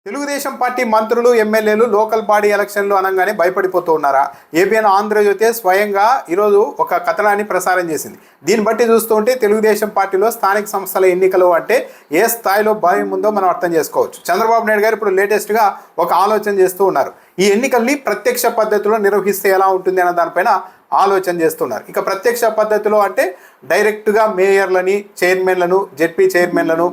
Telugu Desam party మంత్రులు ఎమ్మెల్యేలు local body ఎలక్షన్లు అనగానే భయపడిపోతూ ఉన్నారా? ఏబిఎన్ ఆంధ్రజ్యోతి స్వయంగా ఈరోజు ఒక కథనాన్ని ప్రసారం చేసింది. దీన్ని బట్టి చూస్తుంటే తెలుగుదేశం పార్టీలో స్థానిక సంస్థల ఎన్నికలు అంటే ఏ స్థాయిలో భయం ఉందో మనం అర్థం చేసుకోవచ్చు. చంద్రబాబు నాయుడు గారు ఇప్పుడు లేటెస్ట్గా ఒక ఆలోచన చేస్తూ ఉన్నారు. ఈ ఎన్నికల్ని ప్రత్యక్ష పద్ధతిలో నిర్వహిస్తే ఎలా ఉంటుంది అన్న దానిపైన ఆలోచన చేస్తున్నారు. ఇక ప్రత్యక్ష పద్ధతిలో అంటే డైరెక్ట్గా మేయర్లని, చైర్మన్లను, జెడ్పీ చైర్మన్లను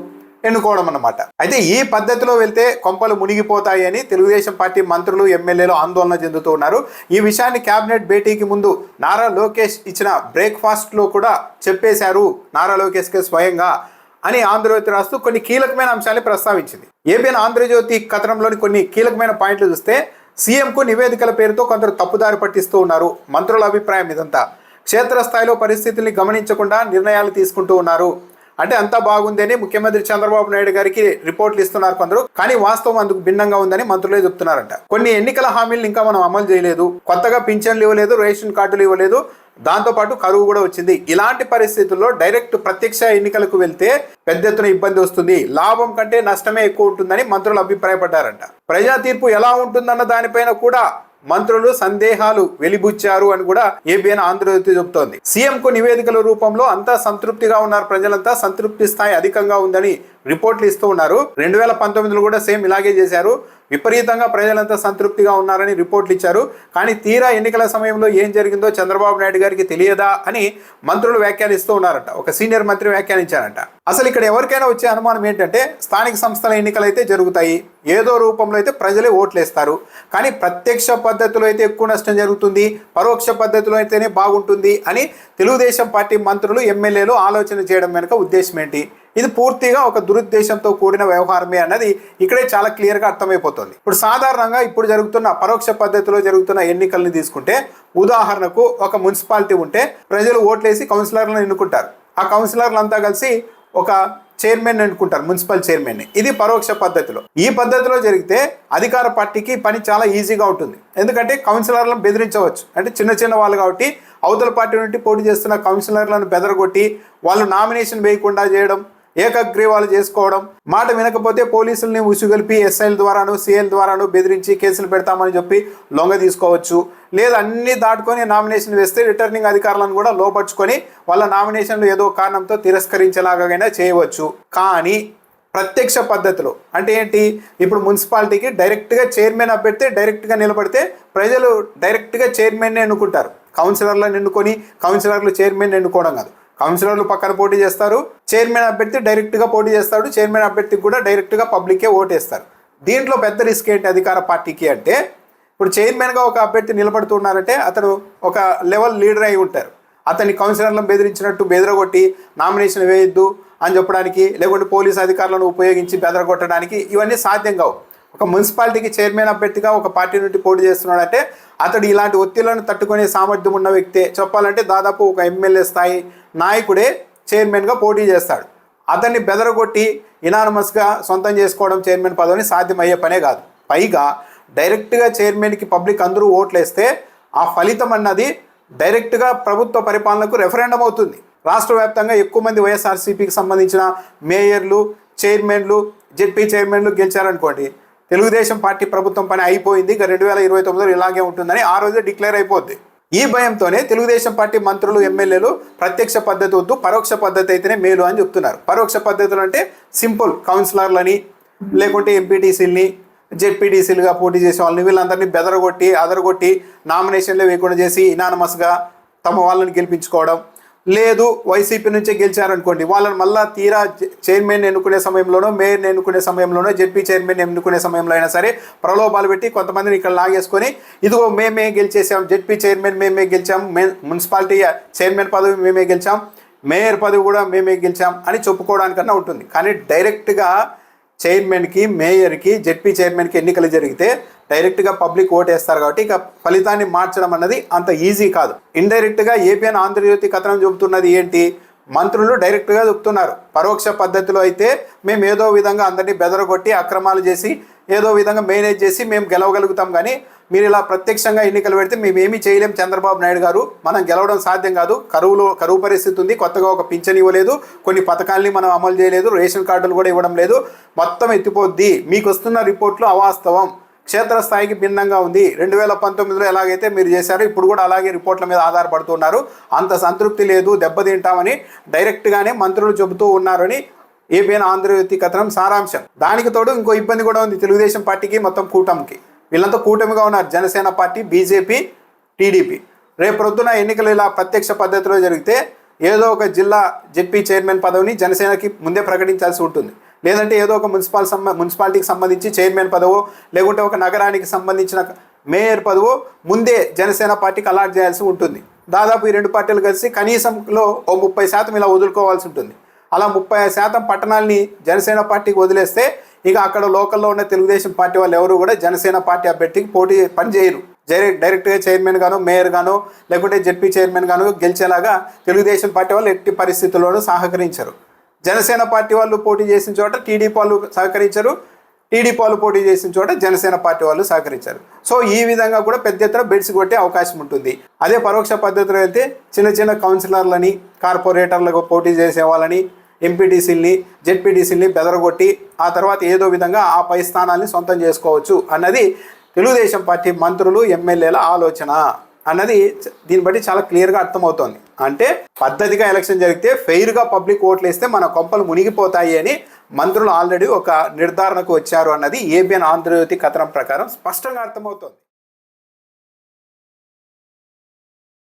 ఎన్నుకోవడం అన్నమాట. అయితే ఈ పద్ధతిలో వెళ్తే కొంపలు మునిగిపోతాయి అని తెలుగుదేశం పార్టీ మంత్రులు, ఎమ్మెల్యేలు ఆందోళన చెందుతూ ఉన్నారు. ఈ విషయాన్ని కేబినెట్ భేటీకి ముందు నారా లోకేష్ ఇచ్చిన బ్రేక్ఫాస్ట్లో కూడా చెప్పేశారు నారా లోకేష్కే స్వయంగా అని ఆంధ్రజ్యోతి రాస్తూ కొన్ని కీలకమైన అంశాన్ని ప్రస్తావించింది. ఏబిఎన్ ఆంధ్రజ్యోతి కథనంలోని కొన్ని కీలకమైన పాయింట్లు చూస్తే, సీఎంకు నివేదికల పేరుతో కొందరు తప్పుదారి పట్టిస్తూ ఉన్నారు. మంత్రుల అభిప్రాయం ఇదంతా. క్షేత్రస్థాయిలో పరిస్థితుల్ని గమనించకుండా నిర్ణయాలు తీసుకుంటూ ఉన్నారు. అంటే అంతా బాగుంది అని ముఖ్యమంత్రి చంద్రబాబు నాయుడు గారికి రిపోర్ట్లు ఇస్తున్నారు కొందరు, కానీ వాస్తవం అందుకు భిన్నంగా ఉందని మంత్రులే చెప్తున్నారంట. కొన్ని ఎన్నికల హామీలు ఇంకా మనం అమలు చేయలేదు, కొత్తగా పింఛన్లు ఇవ్వలేదు, రేషన్ కార్డులు ఇవ్వలేదు, దాంతోపాటు కరువు కూడా వచ్చింది. ఇలాంటి పరిస్థితుల్లో డైరెక్ట్ ప్రత్యక్ష ఎన్నికలకు వెళ్తే పెద్ద ఎత్తున ఇబ్బంది వస్తుంది, లాభం కంటే నష్టమే ఎక్కువ ఉంటుందని మంత్రులు అభిప్రాయపడ్డారంట. ప్రజా తీర్పు ఎలా ఉంటుందన్న దానిపైన కూడా మంత్రులు సందేహాలు వెలిబుచ్చారు అని కూడా ఏబిఎన్ ఆంధ్రజ్యోతి చెబుతోంది. సీఎంకు నివేదికల రూపంలో అంతా సంతృప్తిగా ఉన్నారు, ప్రజలంతా సంతృప్తి స్థాయి అధికంగా ఉందని రిపోర్ట్లు ఇస్తూ ఉన్నారు. 2019లో కూడా సేమ్ ఇలాగే చేశారు. విపరీతంగా ప్రజలంతా సంతృప్తిగా ఉన్నారని రిపోర్ట్లు ఇచ్చారు. కానీ తీరా ఎన్నికల సమయంలో ఏం జరిగిందో చంద్రబాబు నాయుడు గారికి తెలియదా అని మంత్రులు వ్యాఖ్యానిస్తూ ఉన్నారట. ఒక సీనియర్ మంత్రి వ్యాఖ్యానించారంట. అసలు ఇక్కడ ఎవరికైనా వచ్చే అనుమానం ఏంటంటే, స్థానిక సంస్థల ఎన్నికలు అయితే జరుగుతాయి, ఏదో రూపంలో అయితే ప్రజలే ఓట్లేస్తారు, కానీ ప్రత్యక్ష పద్ధతిలో అయితే ఎక్కువ నష్టం జరుగుతుంది, పరోక్ష పద్ధతిలో అయితేనే బాగుంటుంది అని తెలుగుదేశం పార్టీ మంత్రులు, ఎమ్మెల్యేలు ఆలోచన చేయడం వెనుక ఉద్దేశం ఏంటి? ఇది పూర్తిగా ఒక దురుద్దేశంతో కూడిన వ్యవహారమే అన్నది ఇక్కడే చాలా క్లియర్గా అర్థమైపోతుంది. ఇప్పుడు సాధారణంగా ఇప్పుడు జరుగుతున్న పరోక్ష పద్ధతిలో జరుగుతున్న ఎన్నికల్ని తీసుకుంటే, ఉదాహరణకు ఒక మున్సిపాలిటీ ఉంటే ప్రజలు ఓట్లేసి కౌన్సిలర్లను ఎన్నుకుంటారు. ఆ కౌన్సిలర్లంతా కలిసి ఒక చైర్మన్ ఎన్నుకుంటారు, మున్సిపల్ చైర్మన్ని. ఇది పరోక్ష పద్ధతిలో. ఈ పద్ధతిలో జరిగితే అధికార పార్టీకి పని చాలా ఈజీగా ఉంటుంది. ఎందుకంటే కౌన్సిలర్లను బెదిరించవచ్చు. అంటే చిన్న చిన్న వాళ్ళు కాబట్టి అవతల పార్టీ నుండి పోటీ చేస్తున్న కౌన్సిలర్లను బెదరగొట్టి వాళ్ళు నామినేషన్ వేయకుండా చేయడం, ఏకగ్రీవాలు చేసుకోవడం, మాట వినకపోతే పోలీసుల్ని ఉసుగొల్పి ఎస్ఐల ద్వారాను, సిఐల ద్వారాను బెదిరించి కేసులు పెడతామని చెప్పి లొంగ తీసుకోవచ్చు. లేదా అన్ని దాటుకొని నామినేషన్ వేస్తే రిటర్నింగ్ అధికారులను కూడా లోపరుచుకొని వాళ్ళ నామినేషన్లు ఏదో కారణంతో తిరస్కరించేలాగైనా చేయవచ్చు. కానీ ప్రత్యక్ష పద్ధతిలో అంటే ఏంటి? ఇప్పుడు మున్సిపాలిటీకి డైరెక్ట్గా చైర్మన్ అభ్యర్థి డైరెక్ట్గా నిలబడితే ప్రజలు డైరెక్ట్గా చైర్మన్ని ఎన్నుకుంటారు. కౌన్సిలర్లను ఎన్నుకొని కౌన్సిలర్లు చైర్మన్ ఎన్నుకోవడం కాదు. కౌన్సిలర్లు పక్కన పోటీ చేస్తారు, చైర్మన్ అభ్యర్థి డైరెక్ట్గా పోటీ చేస్తాడు, చైర్మన్ అభ్యర్థికి కూడా డైరెక్ట్గా పబ్లికే ఓటేస్తారు. దీంట్లో పెద్ద రిస్క్ ఏంటి అధికార పార్టీకి అంటే, ఇప్పుడు చైర్మన్గా ఒక అభ్యర్థి నిలబడుతున్నారంటే అతను ఒక లెవెల్ లీడర్ అయి ఉంటారు. అతన్ని కౌన్సిలర్లను బెదిరించినట్టు బెదరగొట్టి నామినేషన్ వేయొద్దు అని చెప్పడానికి, లేకుంటే పోలీసు అధికారులను ఉపయోగించి బెదరగొట్టడానికి ఇవన్నీ సాధ్యం కావు. ఒక మున్సిపాలిటీకి చైర్మన్ అభ్యర్థిగా ఒక పార్టీ నుండి పోటీ చేస్తున్నాడంటే అతడు ఇలాంటి ఒత్తిళ్లను తట్టుకునే సామర్థ్యం ఉన్న వ్యక్తే. చెప్పాలంటే దాదాపు ఒక ఎమ్మెల్యే స్థాయి నాయకుడే చైర్మన్గా పోటీ చేస్తాడు. అతన్ని బెదరగొట్టి ఇనానమస్గా సొంతం చేసుకోవడం చైర్మన్ పదవిని సాధ్యమయ్యే పనే కాదు. పైగా డైరెక్ట్గా చైర్మన్కి పబ్లిక్ అందరూ ఓట్లేస్తే ఆ ఫలితం అన్నది డైరెక్ట్గా ప్రభుత్వ పరిపాలనకు రెఫరెండం అవుతుంది. రాష్ట్ర వ్యాప్తంగా ఎక్కువ మంది వైఎస్ఆర్సీపీకి సంబంధించిన మేయర్లు, చైర్మన్లు, జెడ్పీ చైర్మన్లు గెలిచారనుకోండి, తెలుగుదేశం పార్టీ ప్రభుత్వం పని అయిపోయింది, ఇక 2029లో ఇలాగే ఉంటుందని ఆ రోజే డిక్లేర్ అయిపోద్ది. ఈ భయంతోనే తెలుగుదేశం పార్టీ మంత్రులు, ఎమ్మెల్యేలు ప్రత్యక్ష పద్ధతి వద్దు, పరోక్ష పద్ధతి అయితేనే మేలు అని చెప్తున్నారు. పరోక్ష పద్ధతులు అంటే సింపుల్, కౌన్సిలర్లని లేకుంటే ఎంపీటీసీలని, జెడ్పీటీసీలుగా పోటీ చేసే వాళ్ళని వీళ్ళందరినీ బెదరగొట్టి అదరగొట్టి నామినేషన్లు వేయకుండా చేసి ఇనానమస్గా తమ వాళ్ళని గెలిపించుకోవడం. లేదు వైసీపీ నుంచే గెలిచారనుకోండి, వాళ్ళని మళ్ళీ తీరా చైర్మన్ ఎన్నుకునే సమయంలోనో, మేయర్ని ఎన్నుకునే సమయంలోనో, జెడ్పీ చైర్మన్ ఎన్నుకునే సమయంలో అయినా సరే ప్రలోభాలు పెట్టి కొంతమందిని ఇక్కడ లాగేసుకొని, ఇదిగో మేమే గెలిచేసాం, జెడ్పీ చైర్మన్ మేమే గెలిచాం, మున్సిపాలిటీ చైర్మన్ పదవి మేమే గెలిచాం, మేయర్ పదవి కూడా మేమే గెలిచాం అని చెప్పుకోవడానికన్నా ఉంటుంది. కానీ డైరెక్ట్గా చైర్మన్కి, మేయర్కి, జెడ్పీ చైర్మన్కి ఎన్నికలు జరిగితే డైరెక్ట్గా పబ్లిక్ ఓటేస్తారు కాబట్టి ఇక ఫలితాన్ని మార్చడం అన్నది అంత ఈజీ కాదు. ఇండైరెక్ట్గా ఏబిఎన్ ఆంధ్రజ్యోతి కథనం చెబుతున్నది ఏంటి? మంత్రులు డైరెక్ట్గా చెప్తున్నారు, పరోక్ష పద్ధతిలో అయితే మేము ఏదో విధంగా అందరినీ బెదరగొట్టి అక్రమాలు చేసి ఏదో విధంగా మేనేజ్ చేసి మేము గెలవగలుగుతాం, కానీ మీరు ఇలా ప్రత్యక్షంగా ఎన్నికలు పెడితే మేము ఏమీ చేయలేం చంద్రబాబు నాయుడు గారు, మనం గెలవడం సాధ్యం కాదు, కరువు పరిస్థితి ఉంది, కొత్తగా ఒక పింఛన్ ఇవ్వలేదు, కొన్ని పథకాల్ని మనం అమలు చేయలేదు, రేషన్ కార్డులు కూడా ఇవ్వడం లేదు, మొత్తం ఎత్తిపోద్ది, మీకు వస్తున్న రిపోర్ట్లు అవాస్తవం, క్షేత్రస్థాయికి భిన్నంగా ఉంది, 2019లో ఎలాగైతే మీరు చేశారో ఇప్పుడు కూడా అలాగే రిపోర్ట్ల మీద ఆధారపడుతున్నారు, అంత సంతృప్తి లేదు, దెబ్బతింటామని డైరెక్ట్గానే మంత్రులు చెబుతూ ఉన్నారని ఏబిఎన్ ఆంధ్రజ్యోతి కథనం సారాంశం. దానికి తోడు ఇంకో ఇబ్బంది కూడా ఉంది తెలుగుదేశం పార్టీకి, మొత్తం కూటమికి. వీళ్ళంతా కూటమిగా ఉన్నారు, జనసేన పార్టీ, బీజేపీ, టీడీపీ. రేపు ప్రొద్దున ఎన్నికలు ఇలా ప్రత్యక్ష పద్ధతిలో జరిగితే ఏదో ఒక జిల్లా జెడ్పీ చైర్మన్ పదవిని జనసేనకి ముందే ప్రకటించాల్సి ఉంటుంది, లేదంటే ఏదో ఒక మున్సిపాలిటీకి సంబంధించి చైర్మన్ పదవో, లేకుంటే ఒక నగరానికి సంబంధించిన మేయర్ పదవో ముందే జనసేన పార్టీకి అలాట్ చేయాల్సి ఉంటుంది. దాదాపు ఈ రెండు పార్టీలు కలిసి కనీసంలో ఓ 30% ఇలా వదులుకోవాల్సి ఉంటుంది. అలా 30% పట్టణాలని జనసేన పార్టీకి వదిలేస్తే ఇక అక్కడ లోకల్లో ఉన్న తెలుగుదేశం పార్టీ వాళ్ళు ఎవరు కూడా జనసేన పార్టీ అభ్యర్థికి పని చేయరు. డైరెక్ట్గా చైర్మన్ గాను, మేయర్ గాను, లేకుంటే జెడ్పీ చైర్మన్ గాను గెలిచేలాగా తెలుగుదేశం పార్టీ వాళ్ళు ఎట్టి పరిస్థితుల్లోనూ సహకరించరు. జనసేన పార్టీ వాళ్ళు పోటీ చేసిన చోట టీడీపీ వాళ్ళు సహకరించరు, టీడీపీ వాళ్ళు పోటీ చేసిన చోట జనసేన పార్టీ వాళ్ళు సహకరించారు. సో ఈ విధంగా కూడా పెద్ద ఎత్తున బెడ్స్ కొట్టే అవకాశం ఉంటుంది. అదే పరోక్ష పద్ధతిలో అయితే చిన్న కౌన్సిలర్లని, కార్పొరేటర్లకు పోటీ చేసే వాళ్ళని, ఎంపీటీసీల్ని, జెడ్పీటీసీల్ని బెదరగొట్టి ఆ తర్వాత ఏదో విధంగా ఆ పై స్థానాల్ని సొంతం చేసుకోవచ్చు అన్నది తెలుగుదేశం పార్టీ మంత్రులు, ఎమ్మెల్యేల ఆలోచన అన్నది దీన్ని బట్టి చాలా క్లియర్గా అర్థమవుతోంది. అంటే పద్ధతిగా ఎలక్షన్ జరిగితే ఫెయిర్గా పబ్లిక్ ఓట్లు వేస్తే మన కొంపలు మునిగిపోతాయి అని మంత్రులు ఆల్రెడీ ఒక నిర్ధారణకు వచ్చారు అన్నది ఏబిఎన్ ఆంధ్రజ్యోతి కథనం ప్రకారం స్పష్టంగా అర్థమవుతోంది.